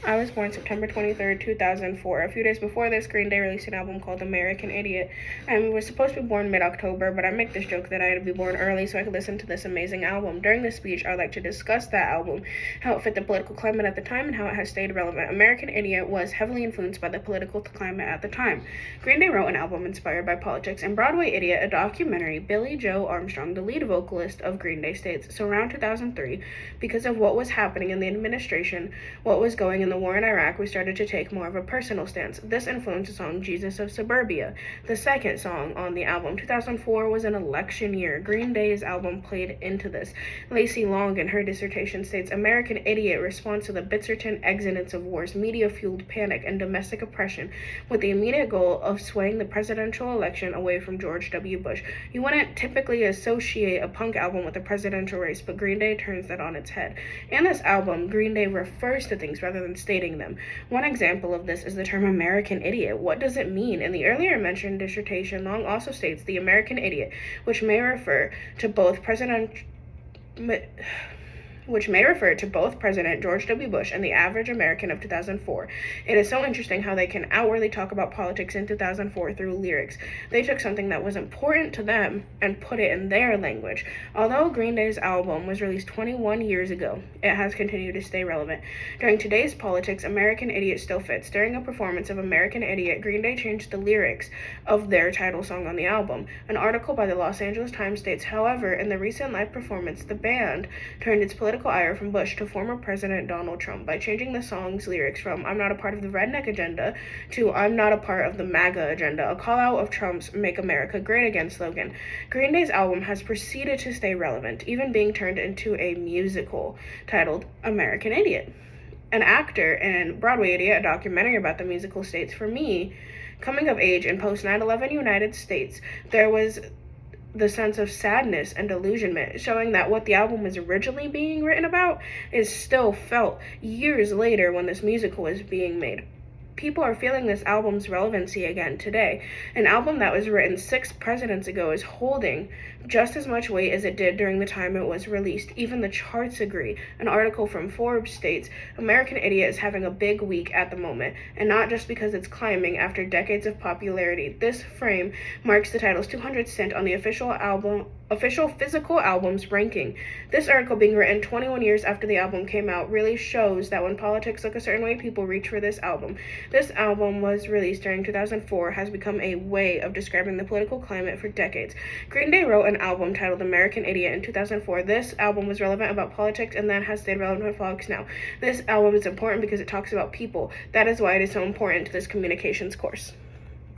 I was born September 23rd, 2004. A few days before this, Green Day released an album called American Idiot. I was supposed to be born mid-October, but I make this joke that I had to be born early so I could listen to this amazing album. During this speech, I would like to discuss that album, how it fit the political climate at the time, and how it has stayed relevant. American Idiot was heavily influenced by the political climate at the time. Green Day wrote an album inspired by politics. In Broadway Idiot, a documentary, Billy Joe Armstrong, the lead vocalist of Green Day, states, so around 2003, because of what was happening in the administration, what was going in the war in Iraq, we started to take more of a personal stance. This influenced the song Jesus of Suburbia, the second song on the album. 2004 was an election year. Green Day's album played into this. Lacey Long, in her dissertation, states, American Idiot responds to the bitter exodus of wars, media-fueled panic, and domestic oppression, with the immediate goal of swaying the presidential election away from George W. Bush. You wouldn't typically associate a punk album with a presidential race, but Green Day turns that on its head. In this album, Green Day refers to things rather than stating them. One example of this is the term American Idiot. What does it mean? In the earlier mentioned dissertation, Long also states the American Idiot, which may refer to both President George W. Bush and the average American of 2004. It is so interesting how they can outwardly talk about politics in 2004 through lyrics. They took something that was important to them and put it in their language. Although Green Day's album was released 21 years ago, it has continued to stay relevant. During today's politics, American Idiot still fits. During a performance of American Idiot, Green Day changed the lyrics of their title song on the album. An article by the Los Angeles Times states, however, in the recent live performance, the band turned its political ire from Bush to former President Donald Trump by changing the song's lyrics from I'm not a part of the redneck agenda to I'm not a part of the MAGA agenda, a call out of Trump's Make America Great Again slogan. Green Day's album has proceeded to stay relevant, even being turned into a musical titled American Idiot. An actor in Broadway Idiot, a documentary about the musical, states, for me, coming of age in post 9/11 United States, there was the sense of sadness and delusionment, showing that what the album was originally being written about is still felt years later when this musical is being made. People are feeling this album's relevancy again today. An album that was written 6 presidents ago is holding just as much weight as it did during the time it was released. Even the charts agree. An article from Forbes states, American Idiot is having a big week at the moment, and not just because it's climbing after decades of popularity. This frame marks the title's 200th stint on the official physical albums ranking. This article, being written 21 years after the album came out, really shows that when politics look a certain way, people reach for this album. This album was released during 2004, has become a way of describing the political climate for decades. Green Day wrote an album titled American Idiot in 2004. This album was relevant about politics and then has stayed relevant with politics now. This album is important because it talks about people. That is why it is so important to this communications course.